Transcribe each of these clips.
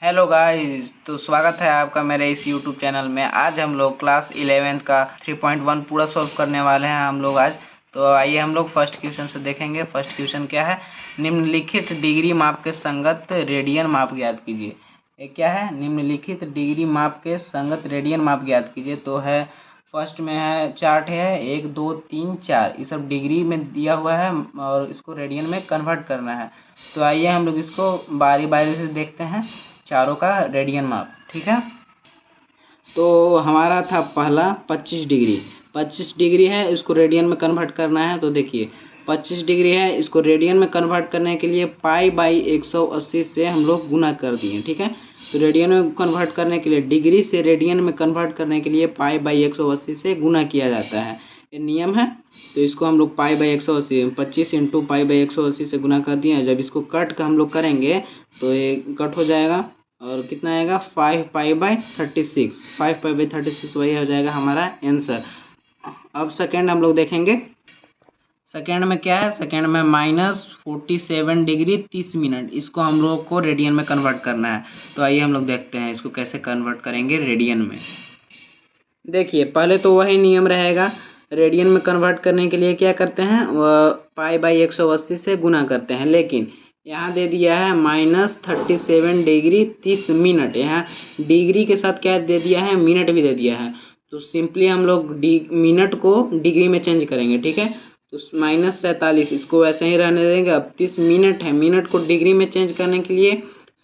Hello guys, तो स्वागत है आपका मेरे इस यूट्यूब चैनल में। आज हम लोग क्लास 11th का 3.1 पूरा सॉल्व करने वाले हैं हम लोग आज। तो आइए हम लोग फर्स्ट क्वेश्चन से देखेंगे। फर्स्ट क्वेश्चन क्या है? निम्नलिखित डिग्री माप के संगत रेडियन माप ज्ञात कीजिए। ये क्या है? निम्नलिखित डिग्री माप के संगत रेडियन माप ज्ञात कीजिए। तो है फर्स्ट में है चार्ट है 1 2 3 4, ये सब डिग्री में दिया हुआ है और इसको रेडियन में कन्वर्ट करना है। तो आइए हम लोग इसको बारी बारी से देखते हैं, चारों का रेडियन माप। ठीक है, तो हमारा था पहला 25 डिग्री। 25 डिग्री है, इसको रेडियन में कन्वर्ट करना है। तो देखिए 25 डिग्री है, इसको रेडियन में कन्वर्ट करने के लिए पाई बाई 180 से हम लोग गुना कर दिए। ठीक है, तो रेडियन में कन्वर्ट करने के लिए, डिग्री से रेडियन में कन्वर्ट करने के लिए पाई बाई 180 से गुना किया जाता है, ये नियम है। तो इसको हम लोग pi by 180 25 into pi by 180 से गुना कर दिए। जब इसको कट का हम लोग करेंगे तो ये कट हो जाएगा और कितना आएगा 5 पाई बाई 36। 5 पाई बाई 36 वही हो जाएगा हमारा आंसर। अब सेकेंड हम लोग देखेंगे। सेकेंड में क्या है? सेकेंड में -47 डिग्री 30 मिनट, इसको हम लोग को रेडियन में कन्वर्ट करना है। तो आइए हम लोग देखते हैं इसको कैसे कन्वर्ट करेंगे रेडियन में। देखिए पहले तो वही नियम रहेगा, रेडियन में कन्वर्ट करने के लिए क्या करते हैं, पाई बाई 180 से गुना करते हैं। लेकिन यहाँ दे दिया है -37 डिग्री 30 मिनट, यहाँ डिग्री के साथ क्या दे दिया है, मिनट भी दे दिया है। तो सिंपली हम लोग मिनट को डिग्री में चेंज करेंगे। ठीक है, तो -47 इसको वैसे ही रहने देंगे। अब 30 मिनट है, मिनट को डिग्री में चेंज करने के लिए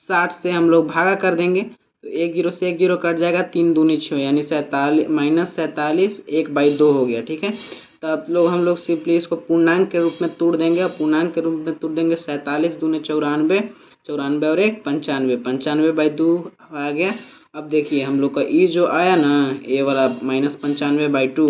60 से हम लोग भागा कर देंगे। तो 1 जीरो से 1 जीरो कट जाएगा, 3 दूनी 6, यानी 47 1/2 हो गया। ठीक है, तो अब लोग हम लोग सिंपली इसको पूर्णांक के रूप में तोड़ देंगे। और पूर्णांक के रूप में तोड़ देंगे, 47 दूनी 94, 94 और 1 95, 95/2 आ गया। अब देखिए हम लोग का ई जो आया ना, ये वाला -95/2,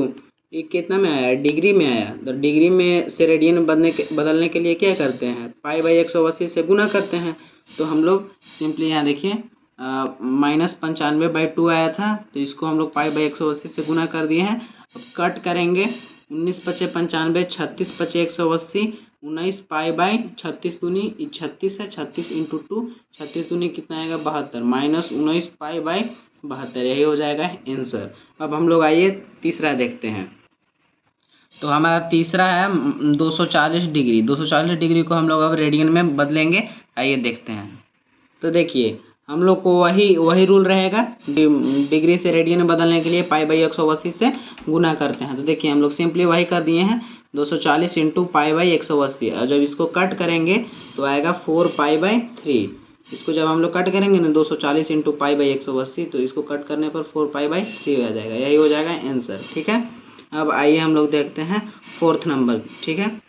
ये कितना में आया? डिग्री में आया। तो डिग्री में से रेडियन में बदलने के लिए क्या करते हैं, पाई बाई 180 से गुना करते हैं। तो हम लोग सिंपली यहाँ देखिए -95/2 आया था, तो इसको हम लोग पाई बाई 180 से गुना कर दिए हैं। अब कट करेंगे, 19 पचे 95, 36 पचे 180, 19 पाई बाई 36 दूनी 36 है, 36 इंटू 2, 36 दूनी कितना आएगा 72, -19 पाई बाई 72, यही हो जाएगा आंसर। अब हम लोग आइए तीसरा देखते हैं। तो हमारा तीसरा है 240 डिग्री। 240 डिग्री को हम लोग अब रेडियन में बदलेंगे। आइए देखते हैं। तो देखिए हम लोग को वही रूल रहेगा, डिग्री से रेडियन में बदलने के लिए पाई बाई 180 से गुना करते हैं। तो देखिए हम लोग सिंपली वही कर दिए हैं, 240 इंटू पाई बाई 180। और जब इसको कट करेंगे तो आएगा 4 पाई बाई 3। इसको जब हम लोग कट करेंगे ना 240 इंटू पाई बाई 180, तो इसको कट करने पर 4 पाई बाई 3 आ जाएगा, यही हो जाएगा आंसर। ठीक है, अब आइए हम लोग देखते हैं फोर्थ नंबर। ठीक है,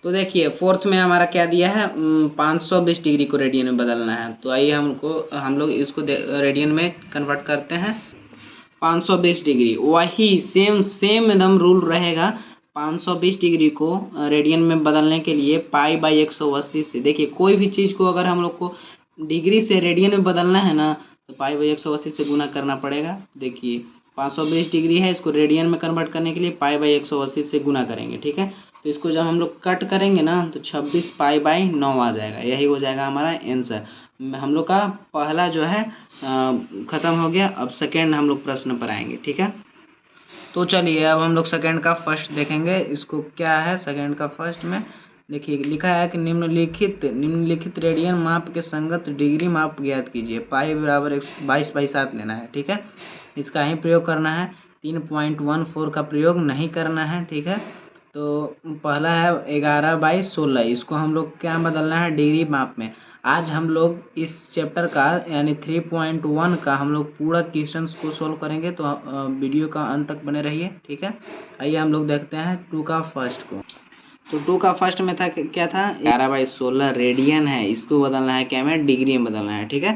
तो देखिए फोर्थ में हमारा क्या दिया है, 520 डिग्री को रेडियन में बदलना है। तो आइए हम लोग इसको रेडियन में कन्वर्ट करते हैं। 520 डिग्री वही सेम एकदम रूल रहेगा। 520 डिग्री को रेडियन में बदलने के लिए पाई बाई 180 से, देखिए कोई भी चीज़ को अगर हम लोग को डिग्री से रेडियन में बदलना है ना, तो पाई बाई 180 से गुना करना पड़ेगा। देखिए 520 डिग्री है, इसको रेडियन में कन्वर्ट करने के लिए पाई बाई 180 से गुना करेंगे। ठीक है, तो इसको जब हम लोग कट करेंगे ना, तो 26 पाई बाई 9 आ जाएगा, यही हो जाएगा हमारा आंसर। हम लोग का पहला जो है ख़त्म हो गया। अब सेकेंड हम लोग प्रश्न पर आएंगे। ठीक है, तो चलिए अब हम लोग सेकेंड का फर्स्ट देखेंगे। इसको क्या है, सेकेंड का फर्स्ट में देखिए लिखा है कि निम्नलिखित रेडियन माप के संगत डिग्री माप ज्ञात कीजिए। पाई बराबर 22/7 लेना है। ठीक है, इसका ही प्रयोग करना है, 3.14 का प्रयोग नहीं करना है। ठीक है, तो पहला है 11/16, इसको हम लोग क्या बदलना है, डिग्री माप में। आज हम लोग इस चैप्टर का यानी 3.1 का हम लोग पूरा क्वेश्चंस को सॉल्व करेंगे। तो वीडियो का अंत तक बने रहिए। ठीक है, आइए हम लोग देखते हैं 2 का फर्स्ट को। तो 2 का फर्स्ट में था क्या था, 11/16 रेडियन है, इसको बदलना है क्या में, डिग्री में बदलना है। ठीक है,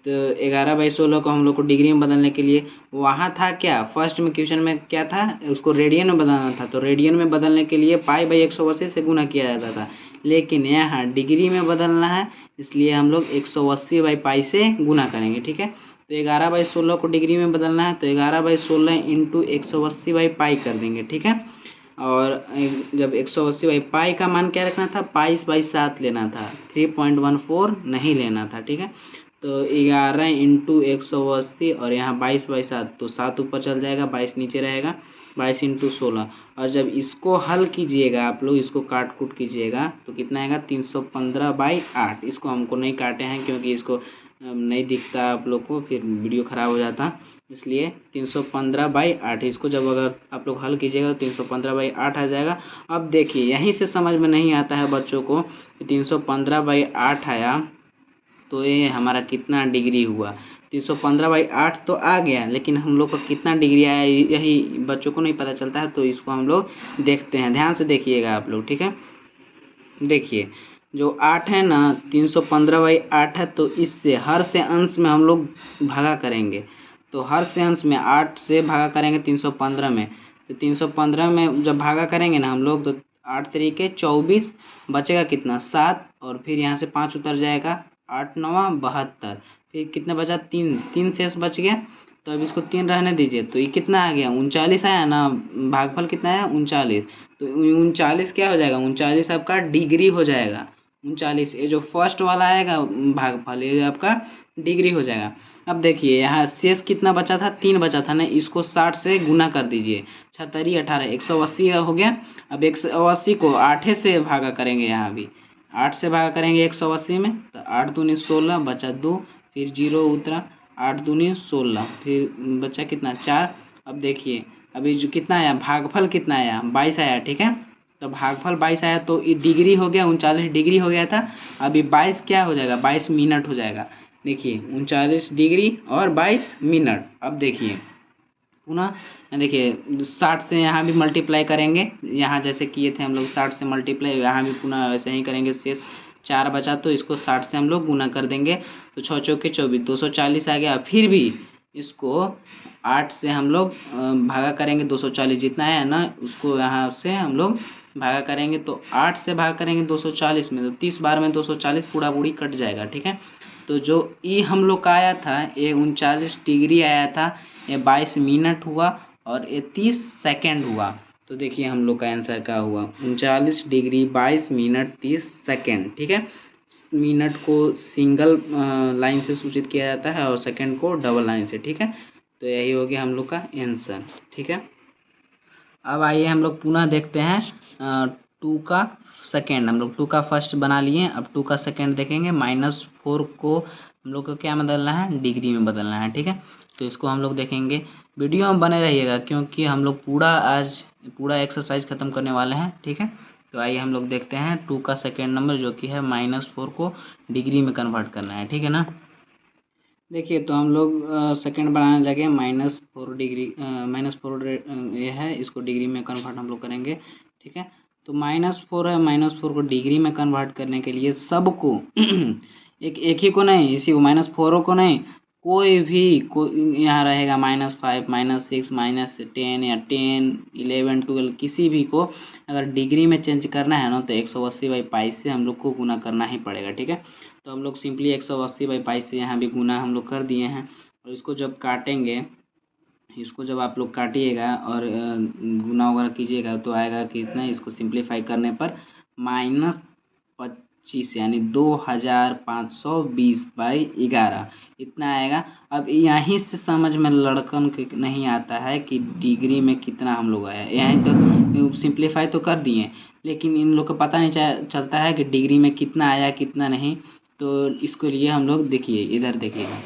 तो 11/16 को हम लोग को डिग्री में बदलने के लिए, वहाँ था क्या फर्स्ट में क्वेश्चन में क्या था, उसको रेडियन में बदलना था। तो रेडियन में बदलने के लिए पाई बाई 180 से गुना किया जाता था, लेकिन यहाँ डिग्री में बदलना है, इसलिए हम लोग 180/पाई से गुना करेंगे। ठीक है, तो 11/16 को डिग्री में बदलना है, तो 11/16 इंटू 180/पाई कर देंगे। ठीक है, और जब 180/पाई का मान क्या रखना था, 22/7 लेना था, 3.14 नहीं लेना था। ठीक है, तो 11 इंटू 180 और यहाँ 22/7 तो 7 ऊपर चल जाएगा, 22 नीचे रहेगा, 22 इंटू 16। और जब इसको हल कीजिएगा आप लोग, इसको काट कूट कीजिएगा तो कितना आएगा 315/8। इसको हमको नहीं काटे हैं क्योंकि इसको नहीं दिखता आप लोग को, फिर वीडियो ख़राब हो जाता, इसलिए 315/8। इसको जब अगर आप लोग हल कीजिएगा तो 315/8 आ जाएगा। अब देखिए यहीं से समझ में नहीं आता है बच्चों को, 315/8 आया तो ये हमारा कितना डिग्री हुआ। 315/8 तो आ गया, लेकिन हम लोग का कितना डिग्री आया यही बच्चों को नहीं पता चलता है। तो इसको हम लोग देखते हैं, ध्यान से देखिएगा आप लोग, ठीक है। देखिए जो 8 है ना, 315/8 है, तो इससे हर से अंश में हम लोग भागा करेंगे। तो हर से अंश में 8 से भागा करेंगे 315 में, तो 315 में जब भागा करेंगे ना हम लोग तो 8 तरीके 24, बचेगा कितना 7, और फिर यहाँ से 5 उतर जाएगा, 8 9 72, फिर कितना बचा 3 शेष बच गया। तो अब इसको 3 रहने दीजिए, तो ये कितना आ गया 39 आया ना, भागफल कितना आया 39। तो 39 क्या हो जाएगा, 39 आपका डिग्री हो जाएगा। 39 ये जो फर्स्ट वाला आएगा भागफल, ये आपका डिग्री हो जाएगा। अब देखिए यहाँ शेष कितना बचा था, 3 बचा था ना, इसको 60 से गुना कर दीजिए, 6 18 180 हो गया। अब 180 को 8 से भागा करेंगे, यहाँ भी 8 से भागा करेंगे 180 में, तो 8 दूनी 16 बचा 2, फिर 0 उतरा, 8 दूनी 16, फिर बचा कितना 4। अब देखिए अभी जो कितना आया भागफल कितना आया 22 आया, ठीक है। तो भागफल 22 आया तो ये डिग्री हो गया, 39 डिग्री हो गया था। अभी 22 क्या हो जाएगा, 22 मिनट हो जाएगा। देखिए 39 डिग्री और 22 मिनट। अब देखिए पुनः देखिए 60 से यहाँ भी मल्टीप्लाई करेंगे, यहाँ जैसे किए थे हम लोग 60 से मल्टीप्लाई, यहाँ भी पुनः वैसे ही करेंगे। शेष 4 बचा तो इसको 60 से हम लोग गुना कर देंगे, तो 6 चौके 24 240 आ गया। फिर भी इसको 8 से हम लोग भागा करेंगे, 240 जितना है ना उसको यहाँ से हम लोग भागा करेंगे। तो 8 से भागा करेंगे 240 में, तो 30 बार में 240 पूरा पूरी कट जाएगा, ठीक है। तो जो ई हम लोग का आया था ये 39 डिग्री आया था, ये 22 मिनट हुआ और ये 30 सेकेंड हुआ। तो देखिए हम लोग का आंसर क्या हुआ, 39 डिग्री 22 मिनट 30 सेकेंड, ठीक है। मिनट को सिंगल लाइन से सूचित किया जाता है और सेकेंड को डबल लाइन से, ठीक है। तो यही हो गया हम लोग का आंसर, ठीक है। अब आइए हम लोग पुनः देखते हैं 2 का सेकेंड। हम लोग 2 का फर्स्ट बना लिए, अब 2 का सेकेंड देखेंगे। -4 को हम लोग को क्या बदलना है, डिग्री में बदलना है, ठीक है। तो इसको हम लोग देखेंगे, वीडियो में बने रहिएगा क्योंकि हम लोग आज पूरा एक्सरसाइज ख़त्म करने वाले हैं, ठीक है। तो आइए हम लोग देखते हैं 2 का सेकेंड नंबर जो कि है -4 को डिग्री में कन्वर्ट करना है, ठीक है ना। देखिए तो हम लोग सेकेंड बनाने लगे, -4 डिग्री -4 ये है, इसको डिग्री में कन्वर्ट हम लोग करेंगे, ठीक है। तो -4 है, -4 को डिग्री में कन्वर्ट करने के लिए सबको एक ही को नहीं, इसी को -4 को नहीं, कोई भी यहाँ रहेगा -5 -6 -10 या 10 11 12 किसी भी को अगर डिग्री में चेंज करना है ना तो 180/22 से हम लोग को गुना करना ही पड़ेगा, ठीक है। तो हम लोग सिंपली 180/22 से यहाँ भी गुना हम लोग कर दिए हैं। और इसको जब काटेंगे, इसको जब आप लोग काटिएगा और गुना वगैरह कीजिएगा तो आएगा कितना, इसको सिंप्लीफाई करने पर -25 यानी 2520/11 इतना आएगा। अब यहीं से समझ में लड़कन के नहीं आता है कि डिग्री में कितना हम लोग आया, यहीं तो सिंप्लीफाई तो कर दिए लेकिन इन लोग को पता नहीं चलता है कि डिग्री में कितना आया कितना नहीं। तो इसके लिए हम लोग देखिए इधर देखिएगा,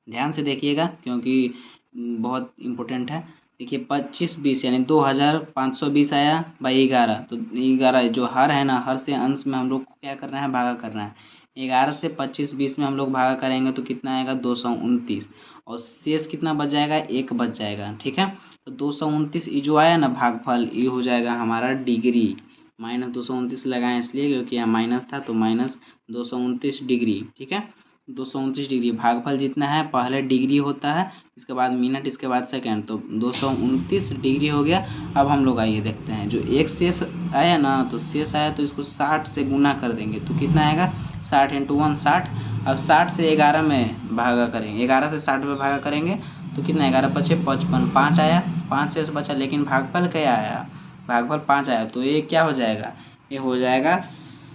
ध्यान से देखिएगा क्योंकि बहुत इम्पोर्टेंट है। देखिए 25 20 यानी 2520 आया बाई 11, तो 11 जो हर है ना, हर से अंश में हम लोग को क्या करना है, भागा करना है। 11 से 25 20 में हम लोग भागा करेंगे तो कितना आएगा 229, और शेष कितना बच जाएगा, 1 बच जाएगा, ठीक है। तो 229 ये जो आया ना भागफल, ये हो जाएगा हमारा डिग्री। -229 लगाएं इसलिए क्योंकि यहाँ माइनस था, तो -229 डिग्री, ठीक है। 229 डिग्री भागफल जितना है पहले डिग्री होता है, इसके बाद मिनट, इसके बाद सेकेंड, तो 229 डिग्री हो गया। अब हम लोग आइए देखते हैं, जो एक शेष आया ना, तो शेष आया तो इसको 60 से गुना कर देंगे तो कितना आएगा, 60 × 1 60। अब 60 से 11 में भागा करेंगे, 11 से 60 में भागा करेंगे तो कितना, 11 × 5 = 55, 5 आया, 5 शेष बचा, लेकिन भागफल क्या आया, भागफल 5 आया। तो ये क्या हो जाएगा, ये हो जाएगा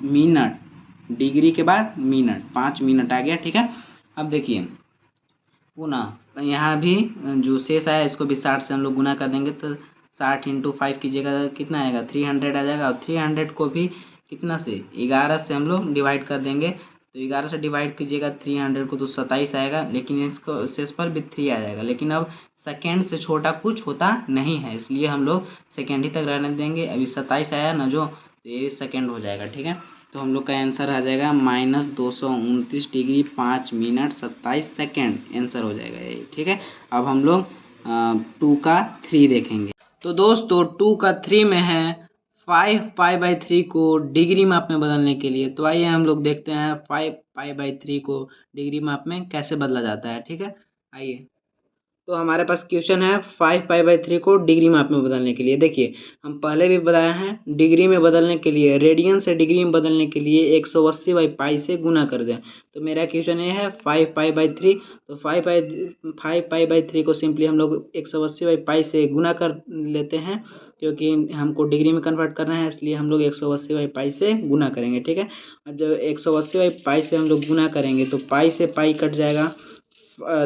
मिनट, डिग्री के बाद मिनट, 5 मिनट आ गया, ठीक है। अब देखिए पुनः यहाँ भी जो शेष आया इसको भी 60 से हम लोग गुना कर देंगे, तो 60 इंटू 5 कीजिएगा कितना आएगा 300 आ जाएगा। और 300 को भी कितना से 11 से हम लोग डिवाइड कर देंगे, तो 11 से डिवाइड कीजिएगा 300 को तो 27 आएगा, लेकिन इसको शेष पर भी 3 आ जाएगा। लेकिन अब सेकेंड से छोटा कुछ होता नहीं है, इसलिए हम लोग सेकेंड ही तक रहने देंगे। अभी 27 आया ना जो, तो ये सेकेंड हो जाएगा। ठीक है, तो हम लोग का आंसर आ जाएगा -229 डिग्री 5 मिनट 27 सेकेंड आंसर हो जाएगा ये। ठीक है, अब हम लोग 2 का 3 देखेंगे। तो दोस्तों 2 का 3 में है 5π/3 को डिग्री माप में बदलने के लिए। तो आइए हम लोग देखते हैं 5π/3 को डिग्री माप में कैसे बदला जाता है। ठीक है, आइए। तो हमारे पास क्वेश्चन है 5π/3 को डिग्री माप में बदलने के लिए। देखिए हम पहले भी बताए हैं डिग्री में बदलने के लिए, रेडियन से डिग्री में बदलने के लिए 180/π से गुना कर दें। तो मेरा क्वेश्चन ये है 5π/3, तो 5π/3 को सिंपली हम लोग 180/π से गुना कर लेते हैं, क्योंकि हमको डिग्री में कन्वर्ट करना है, इसलिए हम लोग 180/π से गुना करेंगे। ठीक है, अब जब 180/π से हम लोग गुना करेंगे तो पाई से पाई कट जाएगा,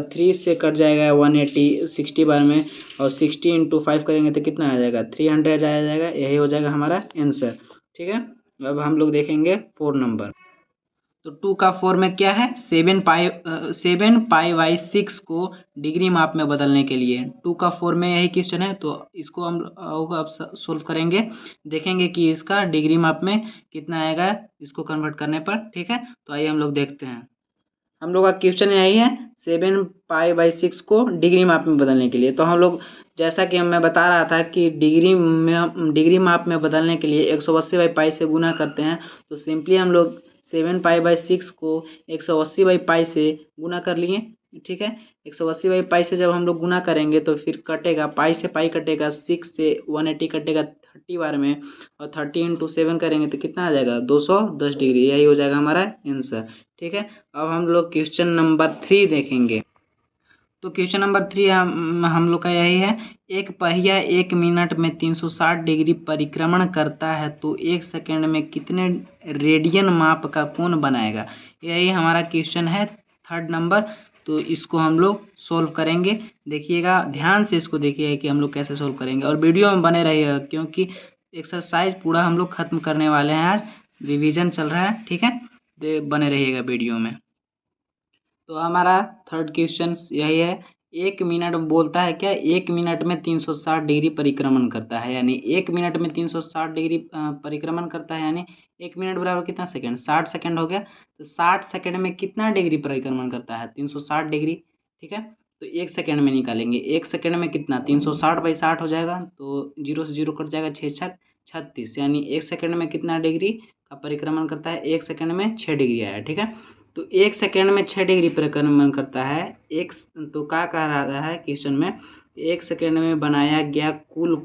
3 से कट जाएगा 180 60 बार में, और 60 इंटू 5 करेंगे तो कितना आ जाएगा 300 आ जाएगा। यही हो जाएगा हमारा आंसर। ठीक है, अब हम लोग देखेंगे 4 नंबर। तो 2 का 4 में क्या है 7π/6 को डिग्री माप में बदलने के लिए 2 का 4 में यही क्वेश्चन है। तो इसको हम अब सोल्व करेंगे, देखेंगे कि इसका डिग्री माप में कितना आएगा इसको कन्वर्ट करने पर। ठीक है, तो आइए हम लोग देखते हैं। हम लोग का क्वेश्चन यही है 7π/6 को डिग्री माप में बदलने के लिए। तो हम लोग जैसा कि मैं बता रहा था कि डिग्री माप में बदलने के लिए 180/π से गुना करते हैं। तो सिंपली हम लोग 7π/6 को 180/π से गुना कर लिए। ठीक है, 180/π से जब हम लोग गुना करेंगे तो फिर कटेगा, पाई से पाई कटेगा, 6 से 180 कटेगा 30 बार में, और 30 इंटू 7 करेंगे तो कितना आ जाएगा 210 डिग्री। यही हो जाएगा हमारा आंसर। ठीक है, अब हम लोग क्वेश्चन नंबर 3 देखेंगे। तो क्वेश्चन नंबर 3 हम लोग का यही है, एक पहिया 1 मिनट में 360 डिग्री परिक्रमण करता है तो 1 सेकंड में कितने रेडियन माप का कोण बनाएगा। यही हमारा क्वेश्चन है 3rd नंबर। तो इसको हम लोग सोल्व करेंगे, देखिएगा ध्यान से, इसको देखिएगा कि हम लोग कैसे सोल्व करेंगे, और वीडियो में बने रहिएगा क्योंकि एक्सरसाइज पूरा हम लोग खत्म करने वाले हैं, आज रिवीजन चल रहा है। ठीक है, बने रहिएगा वीडियो में। तो हमारा 3rd क्वेश्चन यही है, 1 मिनट बोलता है क्या 1 मिनट में 360 डिग्री परिक्रमण करता है, यानी 1 मिनट में 360 डिग्री परिक्रमण करता है, यानी 1 मिनट बराबर कितना सेकंड 60 सेकंड हो गया। तो 60 सेकंड में कितना डिग्री परिक्रमण करता है 360 डिग्री। ठीक है, तो 1 सेकंड में निकालेंगे, 1 सेकंड में कितना 360/60 हो जाएगा, तो 0 से 0 कट जाएगा, 6 छक 36, यानी 1 सेकंड में कितना डिग्री का परिक्रमण करता है 1 सेकंड में 6 डिग्री आया। ठीक है, तो 1 सेकंड में 6 डिग्री परिक्रमण करता है। एक तो क्या कह रहा है क्वेश्चन में, 1 सेकंड में बनाया गया कुल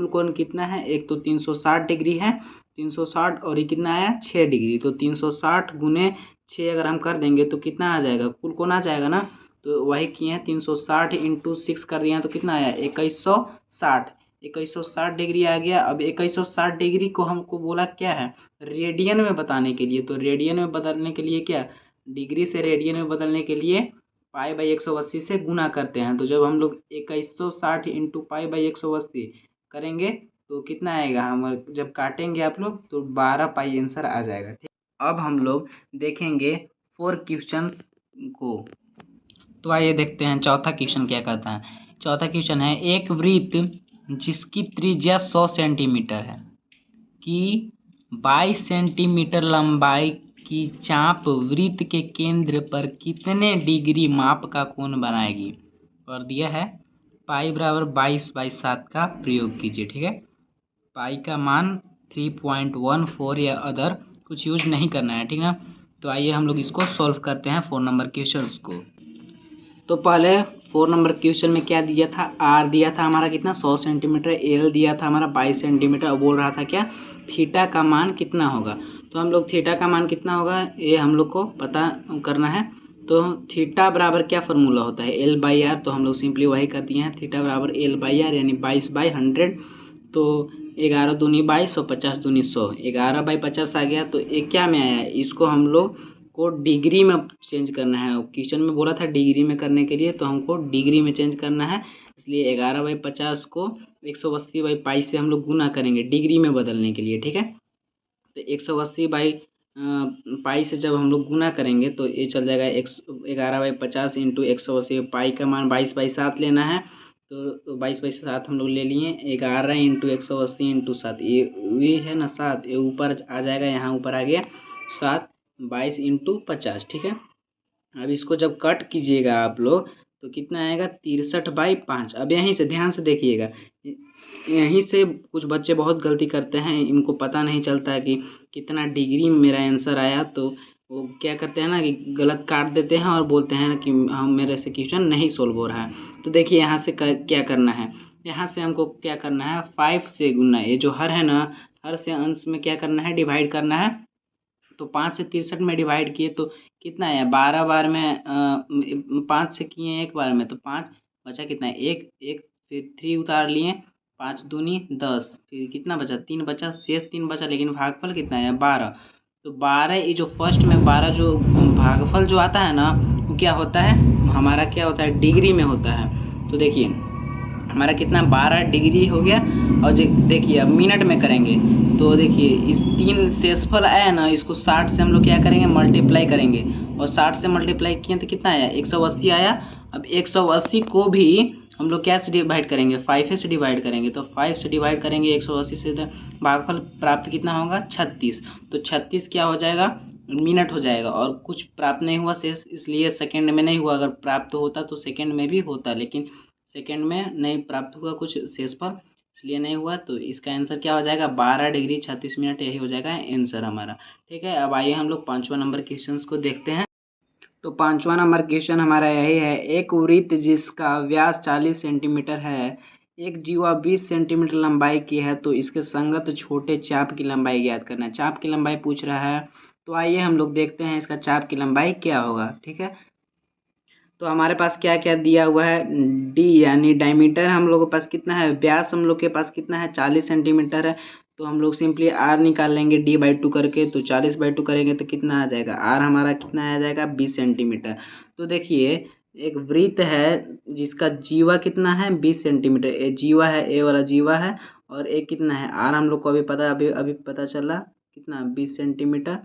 कोण कितना है, एक तो 360 डिग्री है, 360 और ये कितना आया 6 डिग्री, तो 360 गुने 6 अगर हम कर देंगे तो कितना आ जाएगा कुल कोण आ जाएगा ना। तो वही किए हैं, 360 इंटू 6 कर दिया तो कितना आया 2160 डिग्री आ गया। अब 2160 डिग्री को हमको बोला क्या है रेडियन में बताने के लिए, तो रेडियन में बदलने के लिए क्या डिग्री से रेडियन में बदलने के लिए π/180 से गुना करते हैं। तो जब हम लोग 2160 इंटू π/180 करेंगे तो कितना आएगा, हम जब काटेंगे आप लोग तो 12 पाई आंसर आ जाएगा। ठीक, अब हम लोग देखेंगे 4 क्वेश्चंस को। तो आइए देखते हैं चौथा क्वेश्चन क्या कहता है। चौथा क्वेश्चन है, एक वृत्त जिसकी त्रिज्या 100 सेंटीमीटर है की 22 सेंटीमीटर लंबाई की चाप वृत्त के केंद्र पर कितने डिग्री माप का कोण बनाएगी। और दिया है पाई बराबर 22/7 का प्रयोग कीजिए। ठीक है, पाई का मान 3.14 या अदर कुछ यूज नहीं करना है। ठीक है, तो आइए हम लोग इसको सॉल्व करते हैं 4 नंबर क्वेश्चन को। तो पहले 4 नंबर क्वेश्चन में क्या दिया था, आर दिया था हमारा कितना 100 सेंटीमीटर, एल दिया था हमारा 22 सेंटीमीटर, और बोल रहा था क्या थीटा का मान कितना होगा। तो हम लोग थीटा का मान कितना होगा ये हम लोग को पता करना है। तो थीटा बराबर क्या फार्मूला होता है L/R, तो हम लोग सिंपली वही कर दिए हैं, थीटा बराबर L/R यानी 22/100। तो 11 दूनी 22 और 50 दूनी 100, 11/50 आ गया। तो ये क्या में आया, इसको हम लोग को डिग्री में चेंज करना है। क्वेश्चन में बोला था डिग्री में करने के लिए, तो हमको डिग्री में चेंज करना है। इसलिए 11/50 को 180/π से हम लोग गुना करेंगे डिग्री में बदलने के लिए, ठीक है। तो 180/π से जब हम लोग गुना करेंगे तो ये चल जाएगा 11/50 इंटू 180। पाई का मान 22/7 लेना है, तो 22/7 हम लोग ले लिए। 11 इंटू 180 इंटू 7, ये है ना 7, ये ऊपर आ जाएगा, यहाँ ऊपर आ गया 7। 22 इंटू 50, ठीक है। अब इसको जब कट कीजिएगा आप लोग तो कितना आएगा 63/5। अब यहीं से ध्यान से देखिएगा, यहीं से कुछ बच्चे बहुत गलती करते हैं, इनको पता नहीं चलता है कि कितना डिग्री में मेरा आंसर आया, तो वो क्या करते हैं ना कि गलत काट देते हैं और बोलते हैं कि हम मेरे से क्वेश्चन नहीं सोल्व हो रहा है। तो देखिए यहाँ से क्या करना है, यहाँ से हमको क्या करना है 5 से गुना, ये जो हर है ना, हर से अंश में क्या करना है डिवाइड करना है। तो 5 से 63 में डिवाइड किए तो कितना आया 12 बार में, 5 से किए एक बार में तो 5 बचा, कितना है एक एक, फिर 3 उतार लिए, 5 दूनी 10, फिर कितना बचा 3 बचा, शेष 3 बचा, लेकिन भागफल कितना है 12। तो 12, ये जो फर्स्ट में 12 जो भागफल जो आता है ना वो क्या होता है हमारा, क्या होता है डिग्री में होता है। तो देखिए हमारा कितना 12 डिग्री हो गया। और देखिए अब मिनट में करेंगे तो देखिए इस 3 शेषफल आया ना, इसको 60 से हम लोग क्या करेंगे मल्टीप्लाई करेंगे, और 60 से मल्टीप्लाई किए तो कितना आया 180 आया। अब 180 को भी हम लोग क्या से डिवाइड करेंगे 5 से डिवाइड करेंगे, तो 5 से डिवाइड करेंगे 180 से, तो भागफल प्राप्त कितना होगा 36। तो 36 क्या हो जाएगा मिनट हो जाएगा, और कुछ प्राप्त नहीं हुआ शेष, इसलिए सेकंड में नहीं हुआ। अगर प्राप्त होता तो सेकंड में भी होता, लेकिन सेकंड में नहीं प्राप्त हुआ कुछ शेषफल, इसलिए नहीं हुआ। तो इसका आंसर क्या हो जाएगा 12 डिग्री 36 मिनट, यही हो जाएगा आंसर हमारा, ठीक है। अब आइए हम लोग 5वां नंबर क्वेश्चन को देखते हैं। तो 5वां नंबर क्वेश्चन हमारा यही है, एक वृत्त जिसका व्यास 40 सेंटीमीटर है, एक जीवा 20 सेंटीमीटर लंबाई की है, तो इसके संगत छोटे चाप की लंबाई ज्ञात करना है। चाप की लंबाई पूछ रहा है, तो आइए हम लोग देखते हैं इसका चाप की लंबाई क्या होगा, ठीक है। तो हमारे पास क्या क्या दिया हुआ है डी यानी डायमीटर हम लोग के पास कितना है, व्यास हम लोग के पास कितना है 40 सेंटीमीटर है। तो हम लोग सिंपली आर निकाल लेंगे d/2 करके, तो 40/2 करेंगे तो कितना आ जाएगा आर हमारा कितना आ जाएगा 20 सेंटीमीटर। तो देखिए एक वृत्त है जिसका जीवा कितना है 20 सेंटीमीटर, ये जीवा है, ए वाला जीवा है, और एक कितना है आर हम लोग को अभी पता अभी अभी पता चला कितना 20 सेंटीमीटर।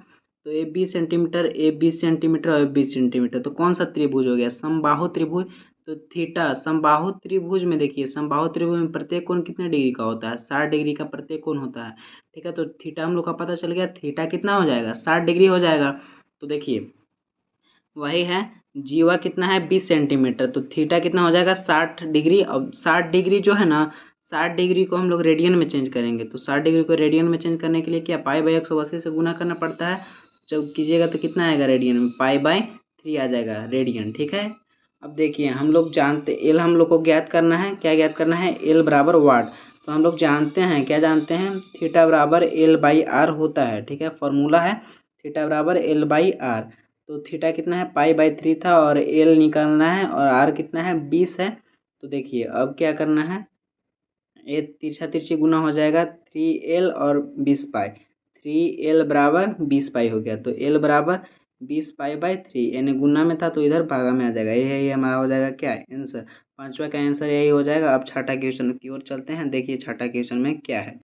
तो ए 20 सेंटीमीटर, ए 20 सेंटीमीटर और 20 सेंटीमीटर, तो कौन सा त्रिभुज हो गया समबाहु त्रिभुज। तो थीटा समबाहु त्रिभुज में देखिए समबाहु त्रिभुज में प्रत्येक कोण कितने डिग्री का होता है 60 डिग्री का प्रत्येक कोण होता है, ठीक है। तो थीटा हम लोग का पता चल गया, थीटा कितना हो जाएगा 60 डिग्री हो जाएगा। तो देखिए वही है जीवा कितना है 20 सेंटीमीटर, तो थीटा कितना हो जाएगा 60 डिग्री। अब 60 डिग्री जो है ना 60 डिग्री को हम लोग रेडियन में चेंज करेंगे, तो 60 डिग्री को रेडियन में चेंज करने के लिए क्या π/180 से गुना करना पड़ता है। जब कीजिएगा तो कितना आएगा रेडियन में π/3 आ जाएगा रेडियन, ठीक है। अब देखिए हम लोग जानते एल हम लोग को ज्ञात करना है, क्या ज्ञात करना है एल बराबर वाट। तो हम लोग जानते हैं क्या जानते हैं थीटा बराबर L/R होता है, ठीक है। फॉर्मूला है थीटा बराबर L/R। तो थीटा कितना है π/3 था, और एल निकालना है, और आर कितना है 20 है। तो देखिए अब क्या करना है, ये तिरछा तिरछी गुना हो जाएगा 3L और 20π, 3L बराबर 20π हो गया। तो L बराबर 20π/3, यानी गुना में था तो इधर भागा में आ जाएगा, ये हमारा हो जाएगा क्या आंसर। 5वां का आंसर यही हो जाएगा। अब छठा क्वेश्चन की ओर चलते हैं, देखिए छठा क्वेश्चन में क्या है।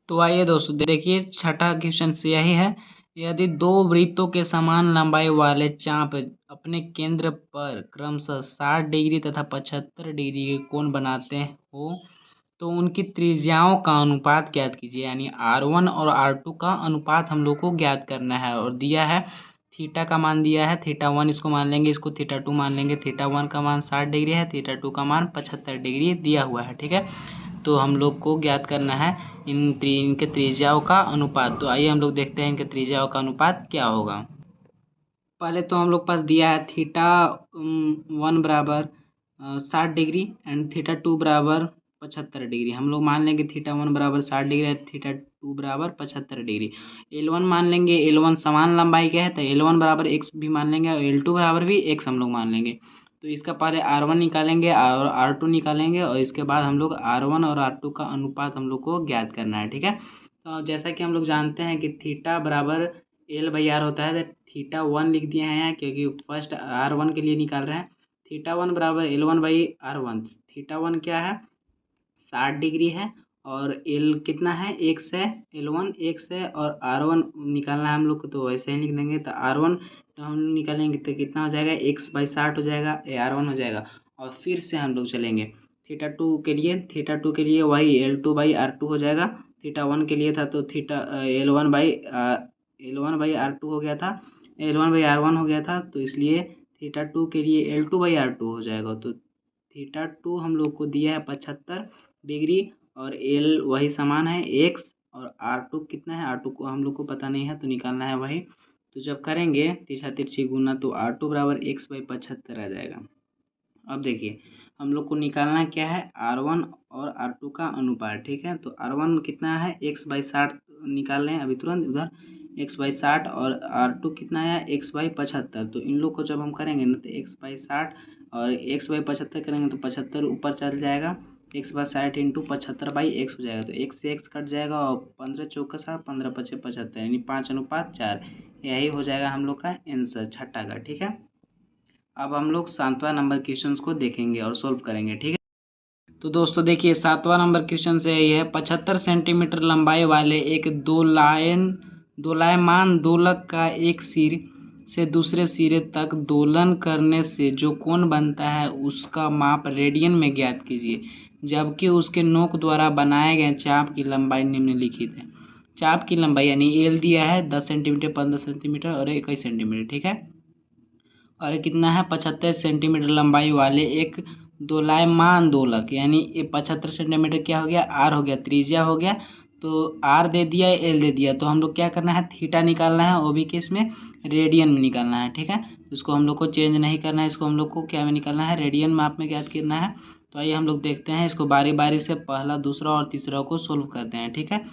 तो आइए दोस्तों देखिए छठा क्वेश्चन से यही है, यदि दो वृत्तों के समान लंबाई वाले चाप अपने केंद्र पर क्रमशः 60 डिग्री तथा 75 डिग्री के कोण बनाते हो तो उनकी त्रिज्याओं का अनुपात ज्ञात कीजिए। यानी R1 और R2 का अनुपात हम लोग को ज्ञात करना है, और दिया है थीटा का मान दिया है θ1 इसको मान लेंगे, इसको θ2 मान लेंगे। θ1 का मान 60 डिग्री है, θ2 का मान 75 डिग्री दिया हुआ है, ठीक है। तो हम लोग को ज्ञात करना है इनके त्रिज्याओं का अनुपात। तो आइए हम लोग देखते हैं इनके त्रिज्याओं का अनुपात क्या होगा। पहले तो हम लोग पास दिया है θ1 बराबर 60 डिग्री एंड θ2 बराबर 75 डिग्री। हम लोग मान लेंगे θ1 बराबर 60 डिग्री है, θ2 बराबर 75 डिग्री। L1 मान लेंगे, L1 समान लंबाई का है तो L1 बराबर x भी मान लेंगे, और L2 बराबर भी x हम लोग मान लेंगे। तो इसका पहले R1 निकालेंगे और R2 निकालेंगे, और इसके बाद हम लोग R1 और R2 का अनुपात हम लोग को ज्ञात करना है, ठीक है। तो जैसा कि हम लोग जानते हैं कि थीटा बराबर L/R होता है, थीटा 1 लिख दिए हैं क्योंकि फर्स्ट R1 के लिए निकाल रहे हैं। थीटा 1 बराबर L1/R1। थीटा 1 क्या है, 60 डिग्री है और एल कितना है, एक्स है, L1 एक्स है और R1 निकालना है हम लोग को, तो वैसे ही लिख देंगे। तो R1 तो हम निकालेंगे तो कितना हो जाएगा, x/60 हो जाएगा, R1 हो जाएगा। और फिर से हम लोग चलेंगे थीटा 2 के लिए। थीटा 2 के लिए वही L2/R2 हो जाएगा। थीटा 1 के लिए था तो थीटा L1/R2 हो गया था, L1/R1 हो गया था, तो इसलिए थीटा 2 के लिए L2/R2 हो जाएगा। तो थीटा 2 हम लोग को दिया है 75 डिग्री और एल वही समान है एक्स, और R2 कितना है, R2 को हम लोग को पता नहीं है तो निकालना है वही। तो जब करेंगे तिरछा तिरछी गुना तो R2 बराबर x/75 आ जाएगा। अब देखिए हम लोग को निकालना क्या है, R1 और R2 का अनुपात, ठीक है। तो R1 कितना है, x/60 निकाल लें अभी तुरंत उधर, x/60, और R2 कितना है, x/75। तो इन लोग को जब हम करेंगे ना तो x/60 और x/75 करेंगे तो 75 ऊपर चल जाएगा, x/60 इंटू 75/x हो जाएगा। तो x से x कट जाएगा और 15 चौका 60, 15 पचे 75, यानी 5:4। यही हो जाएगा हम लोग का आंसर छठा का, ठीक है। अब हम लोग 7वां नंबर क्वेश्चन को देखेंगे और सोल्व करेंगे, ठीक है। तो दोस्तों देखिए 7वां नंबर क्वेश्चन से ये है, 75 सेंटीमीटर लंबाई वाले एक दोलायमान दोलक का एक सिर से दूसरे सिरे तक दोलन करने से जो कोण बनता है उसका माप रेडियन में ज्ञात कीजिए, जबकि उसके नोक द्वारा बनाए गए चाप की लंबाई निम्नलिखित है। चाप की लंबाई यानी एल दिया है 10 सेंटीमीटर, 15 सेंटीमीटर और 21 सेंटीमीटर, ठीक है। और ये कितना है, 75 सेंटीमीटर लंबाई वाले एक दोलायमान दोलक, यानी ये 75 सेंटीमीटर क्या हो गया, आर हो गया, त्रिज्या हो गया। तो आर दे दिया, एल दे दिया, तो हम लोग क्या करना है, थीटा निकालना है, वो भी किस में, रेडियन में निकालना है, ठीक है। इसको हम लोग को चेंज नहीं करना है, इसको हम लोग को क्या में निकालना है, रेडियन माप में ज्ञात करना है। तो आइए हम लोग देखते हैं, इसको बारी बारी से पहला, दूसरा और तीसरा को सोल्व करते हैं, ठीक है।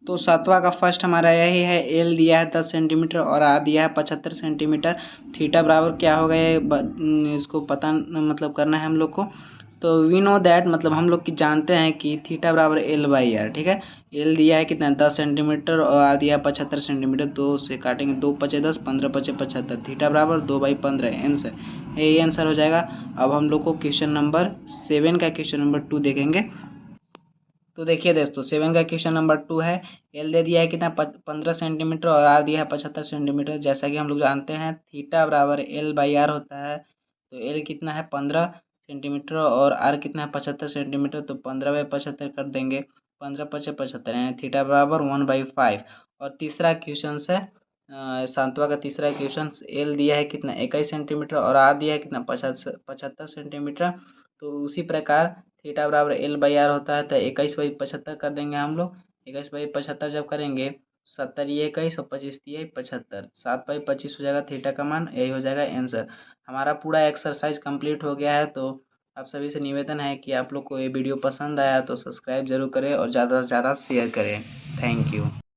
तो 7वां का फर्स्ट हमारा यही है, एल दिया है 10 सेंटीमीटर और आर दिया है 75 सेंटीमीटर। थीटा बराबर क्या होगा ये इसको पता मतलब करना है हम लोग को। तो वी नो दैट मतलब हम लोग की जानते हैं कि थीटा बराबर L/R, ठीक है। एल दिया है कितना, 10 सेंटीमीटर और आर दिया है 75 सेंटीमीटर। 2 से काटेंगे, 2 पचे 10, 15 पचे 75, थीटा बराबर 2/15 आंसर, यही आंसर हो जाएगा। अब हम लोग को क्वेश्चन नंबर 7 का क्वेश्चन नंबर 2 देखेंगे। तो देखिए दोस्तों 7 का क्वेश्चन नंबर 2 है, एल दे दिया है कितना, 15 सेंटीमीटर और आर दिया है 75 सेंटीमीटर। जैसा कि हम लोग जानते हैं थीटा बराबर L/R होता है। तो एल कितना है 15 सेंटीमीटर और आर कितना है 75 सेंटीमीटर। तो 15/75 कर देंगे, 15 पचे 75 यानी थीटा बराबर 1/5। और तीसरा क्वेश्चन है 7वां का तीसरा क्वेश्चन, एल दिया है कितना 21 सेंटीमीटर और आर दिया है कितना 75 सेंटीमीटर। तो उसी प्रकार थीटा बराबर L/R होता है, तो 21/75 कर देंगे हम लोग। 21/75 जब करेंगे, 70 ये 21 और 25 ये 75, 7/25 हो जाएगा थीटा का मान, यही हो जाएगा आंसर। हमारा पूरा एक्सरसाइज कंप्लीट हो गया है। तो आप सभी से निवेदन है कि आप लोग को ये वीडियो पसंद आया तो सब्सक्राइब जरूर करें और ज़्यादा से ज़्यादा शेयर करें। Thank you.